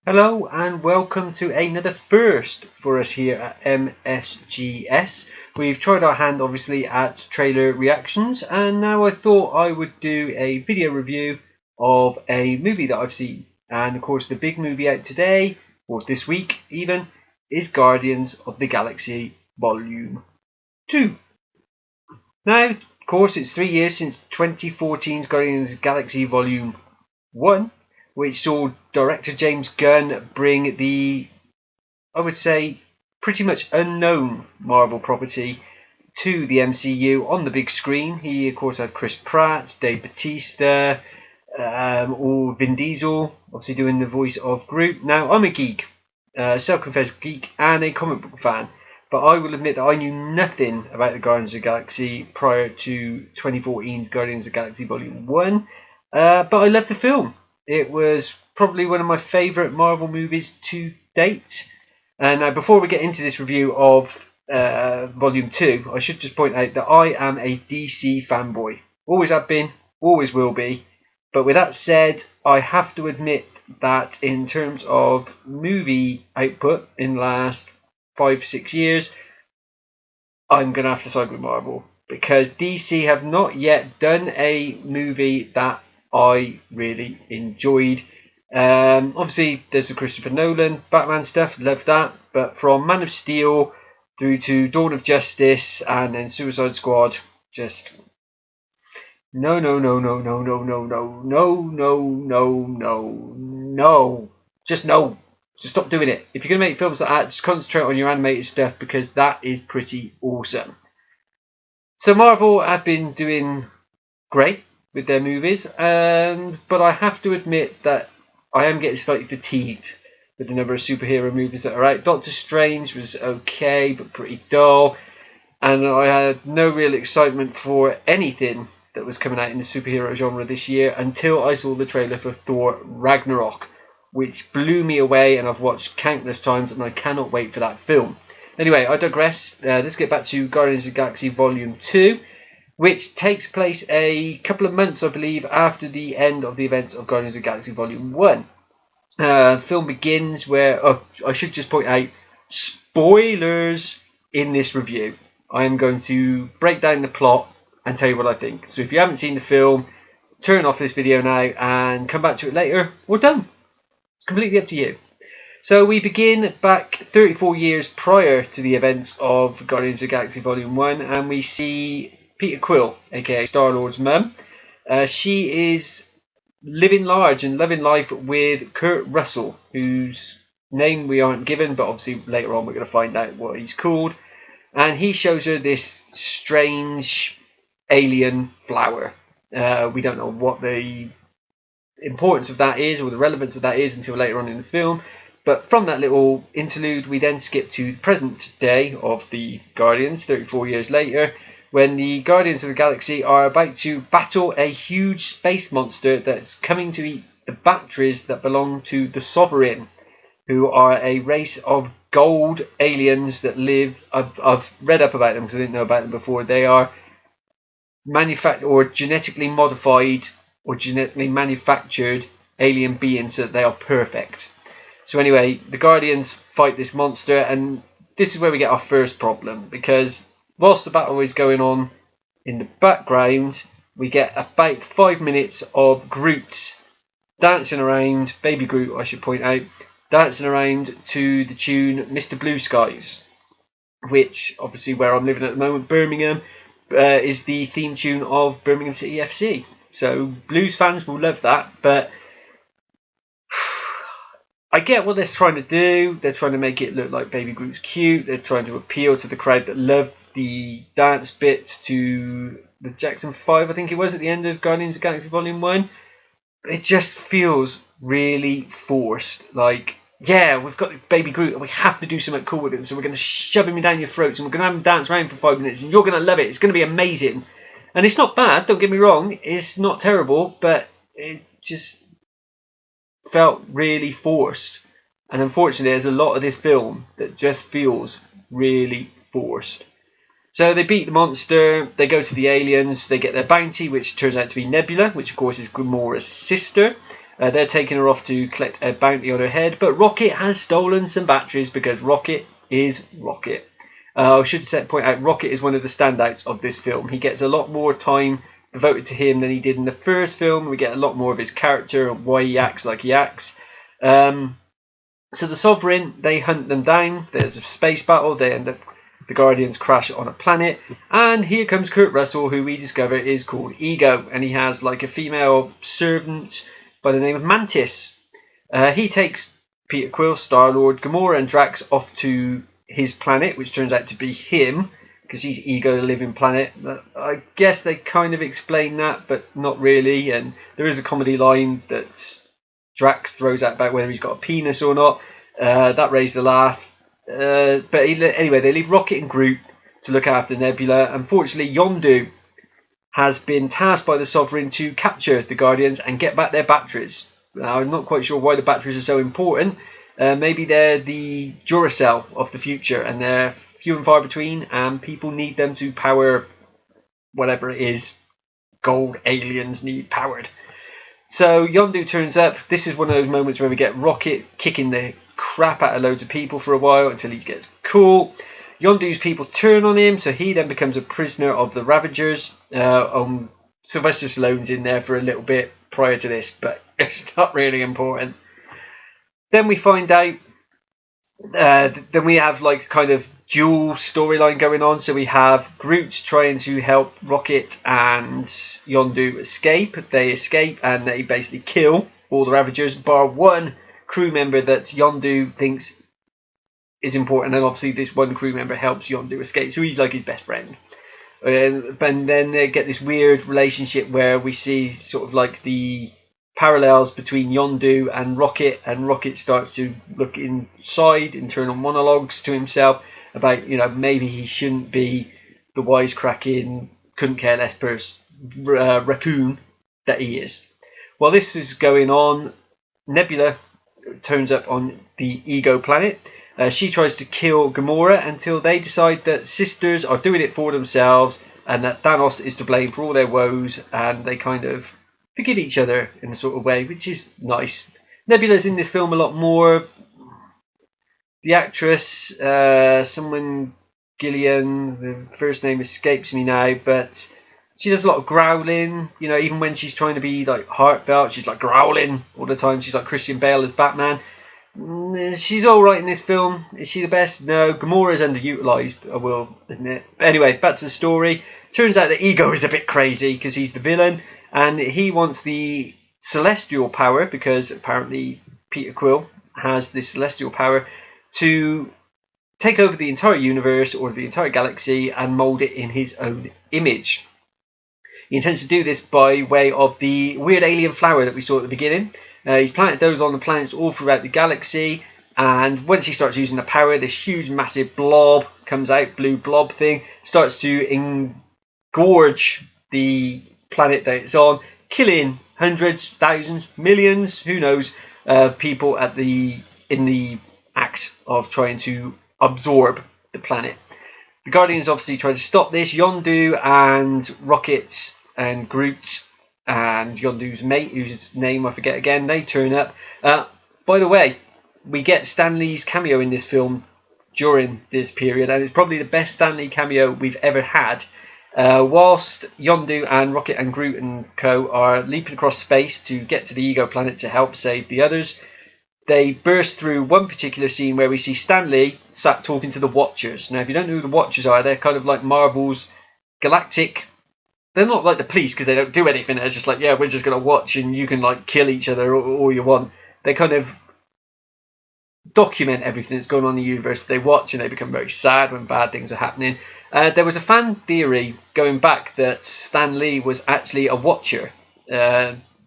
Hello and welcome to another first for us here at MSGS. We've tried our hand obviously at trailer reactions, and now I thought I would do a video review of a movie that I've seen. And of course the big movie out today, or this week even, is Guardians of the Galaxy Volume 2. Now, of course, it's 3 years since 2014's Guardians of the Galaxy Volume 1, which saw director James Gunn bring the, I would say, pretty much unknown Marvel property to the MCU on the big screen. He, of course, had Chris Pratt, Dave Bautista, or Vin Diesel, obviously doing the voice of Groot. Now, I'm a geek, self-confessed geek, and a comic book fan, but I will admit that I knew nothing about the Guardians of the Galaxy prior to 2014's Guardians of the Galaxy Volume 1, but I loved the film. It was probably one of my favourite Marvel movies to date. And now, before we get into this review of Volume 2, I should just point out that I am a DC fanboy. Always have been, always will be. But with that said, I have to admit that in terms of movie output in the last 5-6 years, I'm going to have to side with Marvel. Because DC have not yet done a movie that I really enjoyed. Obviously, there's the Christopher Nolan Batman stuff, love that. But from Man of Steel through to Dawn of Justice and then Suicide Squad, just no, no, no, no, no, no, no, no, no, no, no, no, no, just no. Just stop doing it. If you're going to make films like that, just concentrate on your animated stuff because that is pretty awesome. So Marvel have been doing great with their movies, but I have to admit that I am getting slightly fatigued with the number of superhero movies that are out. Doctor Strange was okay, but pretty dull, and I had no real excitement for anything that was coming out in the superhero genre this year until I saw the trailer for Thor Ragnarok, which blew me away, and I've watched countless times, and I cannot wait for that film. Anyway, I digress. Let's get back to Guardians of the Galaxy Volume 2, which takes place a couple of months, I believe, after the end of the events of Guardians of the Galaxy Volume 1. Film begins where, I should just point out, spoilers in this review. I am going to break down the plot and tell you what I think. So if you haven't seen the film, turn off this video now and come back to it later, or don't. It's completely up to you. So we begin back 34 years prior to the events of Guardians of the Galaxy Volume 1, and we see Peter Quill, aka Star-Lord's mum. She is living large and loving life with Kurt Russell, whose name we aren't given, but obviously later on we're going to find out what he's called. And he shows her this strange alien flower. We don't know what the importance of that is or the relevance of that is until later on in the film. But from that little interlude, we then skip to the present day of the Guardians, 34 years later, when the Guardians of the Galaxy are about to battle a huge space monster that's coming to eat the batteries that belong to the Sovereign, who are a race of gold aliens that live. I've read up about them because I didn't know about them before. They are manufactured or genetically modified or genetically manufactured alien beings so that they are perfect. So anyway, the Guardians fight this monster, and this is where we get our first problem, because whilst the battle is going on in the background, we get about 5 minutes of Groot dancing around, baby Groot I should point out, dancing around to the tune Mr. Blue Skies, which obviously where I'm living at the moment, Birmingham, is the theme tune of Birmingham City FC. So Blues fans will love that, but I get what they're trying to do. They're trying to make it look like Baby Groot's cute. They're trying to appeal to the crowd that love the dance bits to the Jackson 5, I think it was, at the end of Guardians of the Galaxy Volume 1. It just feels really forced. Like, yeah, we've got Baby Groot and we have to do something cool with him, so we're going to shove him down your throats and we're going to have him dance around for 5 minutes and you're going to love it. It's going to be amazing. And it's not bad, don't get me wrong. It's not terrible, but it just felt really forced, and unfortunately there's a lot of this film that just feels really forced. So they beat the monster, they go to the aliens, they get their bounty, which turns out to be Nebula, which of course is Gamora's sister, They're taking her off to collect a bounty on her head, but Rocket has stolen some batteries because Rocket is Rocket. I should point out, Rocket is one of the standouts of this film. He gets a lot more time devoted to him than he did in the first film. We get a lot more of his character and why he acts like he acts. So the Sovereign, they hunt them down. There's a space battle. They end up, the Guardians crash on a planet, and here comes Kurt Russell, who we discover is called Ego, and he has like a female servant by the name of Mantis. He takes Peter Quill, Star-Lord, Gamora, and Drax off to his planet, which turns out to be him, because he's Ego, the living planet. I guess they kind of explain that, but not really. And there is a comedy line that Drax throws out about whether he's got a penis or not. That raised a laugh. But anyway, they leave Rocket and Groot to look after Nebula. Unfortunately, Yondu has been tasked by the Sovereign to capture the Guardians and get back their batteries. Now, I'm not quite sure why the batteries are so important. Maybe they're the Duracell of the future, and they're few and far between, and people need them to power whatever it is gold aliens need powered. So Yondu turns up. This is one of those moments where we get Rocket kicking the crap out of loads of people for a while until he gets cool. Yondu's people turn on him, so he then becomes a prisoner of the Ravagers. Sylvester Stallone's in there for a little bit prior to this, but it's not really important. Then we find out, then we have like kind of dual storyline going on. So we have Groot trying to help Rocket and Yondu escape. They escape and they basically kill all the Ravagers, bar one crew member that Yondu thinks is important. And obviously this one crew member helps Yondu escape, so he's like his best friend. And then they get this weird relationship where we see sort of like the parallels between Yondu and Rocket starts to look inside, internal monologues to himself about, maybe he shouldn't be the wisecracking, couldn't care less raccoon that he is. While this is going on, Nebula turns up on the Ego planet. She tries to kill Gamora until they decide that sisters are doing it for themselves and that Thanos is to blame for all their woes, and they kind of forgive each other in a sort of way, which is nice. Nebula's in this film a lot more. The actress, someone Gillian, the first name escapes me now, but she does a lot of growling. Even when she's trying to be like heartfelt, she's like growling all the time. She's like Christian Bale as Batman. She's alright in this film. Is she the best? No. Gamora's underutilized, I will admit. But anyway, back to the story. Turns out that Ego is a bit crazy because he's the villain, and he wants the celestial power, because apparently Peter Quill has this celestial power to take over the entire universe or the entire galaxy and mold it in his own image. He intends to do this by way of the weird alien flower that we saw at the beginning. He's planted those on the planets all throughout the galaxy, and once he starts using the power, this huge massive blob comes out, blue blob thing, starts to engorge the planet that it's on, killing hundreds, thousands, millions, who knows, people in the act of trying to absorb the planet. The Guardians obviously try to stop this. Yondu and Rocket and Groot and Yondu's mate, whose name I forget again, they turn up. By the way, we get Stan Lee's cameo in this film during this period, and it's probably the best Stan Lee cameo we've ever had. Whilst Yondu and Rocket and Groot and co are leaping across space to get to the Ego planet to help save the others, they burst through one particular scene where we see Stan Lee sat talking to the Watchers. Now, if you don't know who the Watchers are, they're kind of like Marvel's galactic. They're not like the police because they don't do anything. They're just like, yeah, we're just going to watch and you can like kill each other all you want. They kind of document everything that's going on in the universe. They watch and they become very sad when bad things are happening. There was a fan theory going back that Stan Lee was actually a Watcher.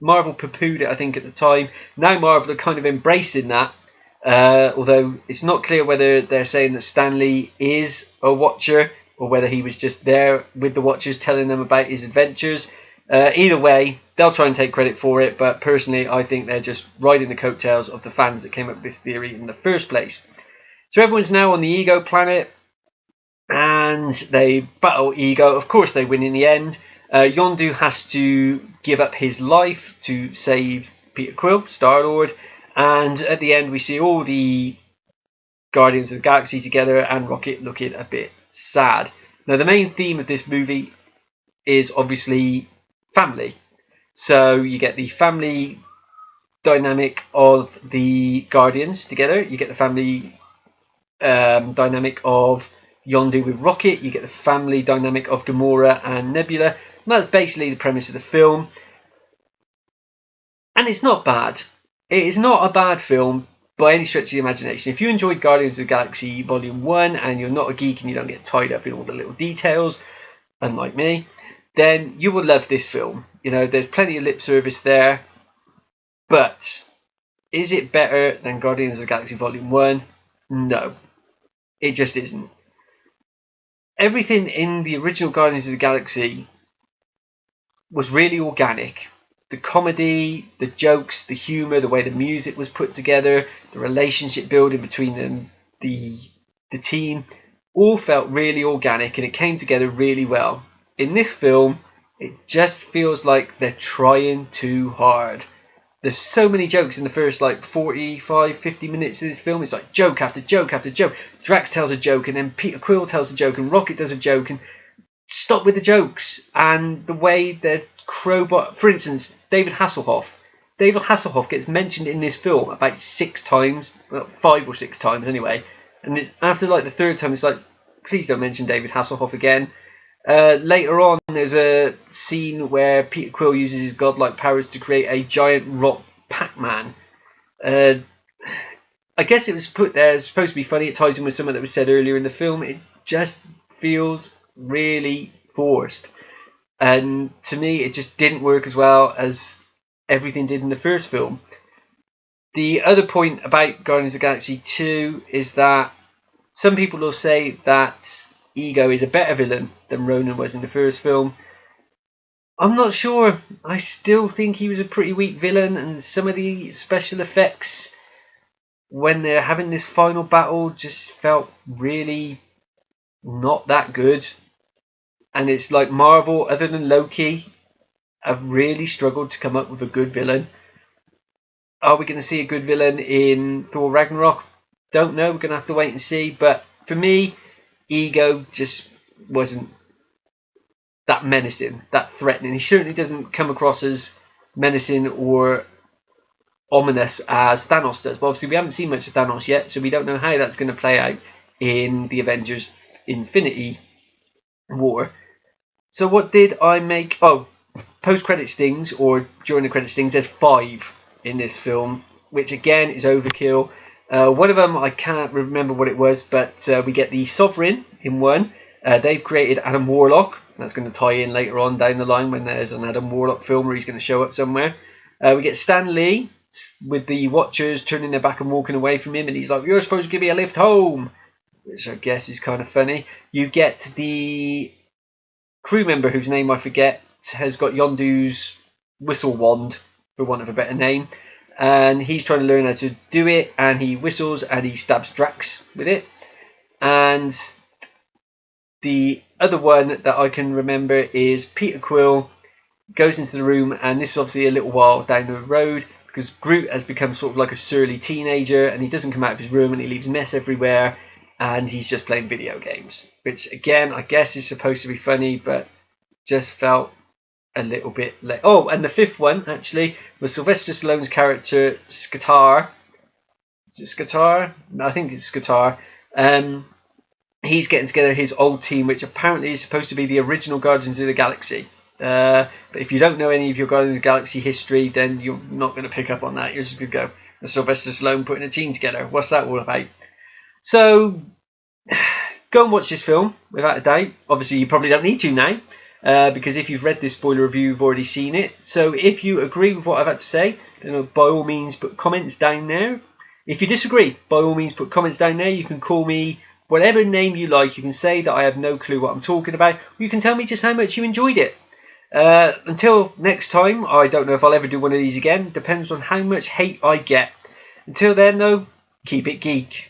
Marvel poo-pooed it, I think, at the time. Now Marvel are kind of embracing that, although it's not clear whether they're saying that Stan Lee is a Watcher or whether he was just there with the Watchers telling them about his adventures. Either way, they'll try and take credit for it, but personally I think they're just riding the coattails of the fans that came up with this theory in the first place. So everyone's now on the Ego planet, and they battle Ego. Of course they win in the end. Yondu has to give up his life to save Peter Quill, Star-Lord, and at the end we see all the Guardians of the Galaxy together and Rocket looking a bit sad. Now the main theme of this movie is obviously family. So you get the family dynamic of the Guardians together, you get the family dynamic of Yondu with Rocket, you get the family dynamic of Gamora and Nebula, and that's basically the premise of the film. And it's not bad. It is not a bad film by any stretch of the imagination. If you enjoyed Guardians of the Galaxy Volume 1 and you're not a geek and you don't get tied up in all the little details, unlike me, then you will love this film. You know, there's plenty of lip service there, but is it better than Guardians of the Galaxy Volume 1? No, it just isn't. Everything in the original Guardians of the Galaxy was really organic. The comedy, the jokes, the humour, the way the music was put together, the relationship building between them, the team, all felt really organic and it came together really well. In this film, it just feels like they're trying too hard. There's so many jokes in the first 45, 50 minutes of this film. It's like joke after joke after joke. Drax tells a joke and then Peter Quill tells a joke and Rocket does a joke, and stop with the jokes. And the way the Crowbot, for instance, David Hasselhoff gets mentioned in this film about 6 times, well, 5 or 6 times anyway. And after the third time, it's like, please don't mention David Hasselhoff again. Later on, there's a scene where Peter Quill uses his godlike powers to create a giant rock Pac-Man. I guess it was put there, it's supposed to be funny. It ties in with something that was said earlier in the film. It just feels really forced. And to me, it just didn't work as well as everything did in the first film. The other point about Guardians of the Galaxy 2 is that some people will say that Ego is a better villain than Ronan was in the first film. I'm not sure. I still think he was a pretty weak villain, and some of the special effects when they're having this final battle just felt really not that good. And it's like Marvel, other than Loki, have really struggled to come up with a good villain. Are we going to see a good villain in Thor Ragnarok? Don't know. We're going to have to wait and see. But for me, Ego just wasn't that menacing, that threatening. He certainly doesn't come across as menacing or ominous as Thanos does. But obviously we haven't seen much of Thanos yet, so we don't know how that's going to play out in the Avengers Infinity War. So what did I make? Oh, post-credit stings, or during the credit stings, there's 5 in this film, which again is overkill. One of them, I can't remember what it was, but we get the Sovereign in one. They've created Adam Warlock. That's going to tie in later on down the line when there's an Adam Warlock film where he's going to show up somewhere. We get Stan Lee with the Watchers turning their back and walking away from him, and he's like, "You're supposed to give me a lift home," which I guess is kind of funny. You get the crew member whose name I forget, has got Yondu's whistle wand, for want of a better name, and he's trying to learn how to do it, and he whistles and he stabs Drax with it. And the other one that I can remember is Peter Quill goes into the room, and this is obviously a little while down the road because Groot has become sort of like a surly teenager, and he doesn't come out of his room and he leaves mess everywhere, and he's just playing video games, which again I guess is supposed to be funny, but just felt a little bit late. Oh, and the 5th one actually was Sylvester Stallone's character Skatar. Is it Skatar? No, I think it's Skatar. He's getting together his old team, which apparently is supposed to be the original Guardians of the Galaxy. But if you don't know any of your Guardians of the Galaxy history, then you're not going to pick up on that. You're just going to go, Sylvester Stallone putting a team together. What's that all about? So, go and watch this film, without a doubt. Obviously, you probably don't need to now, because if you've read this spoiler review, you've already seen it. So, if you agree with what I've had to say, then by all means put comments down there. If you disagree, by all means put comments down there. You can call me whatever name you like. You can say that I have no clue what I'm talking about, or you can tell me just how much you enjoyed it. Until next time, I don't know if I'll ever do one of these again. Depends on how much hate I get. Until then, though, keep it geek.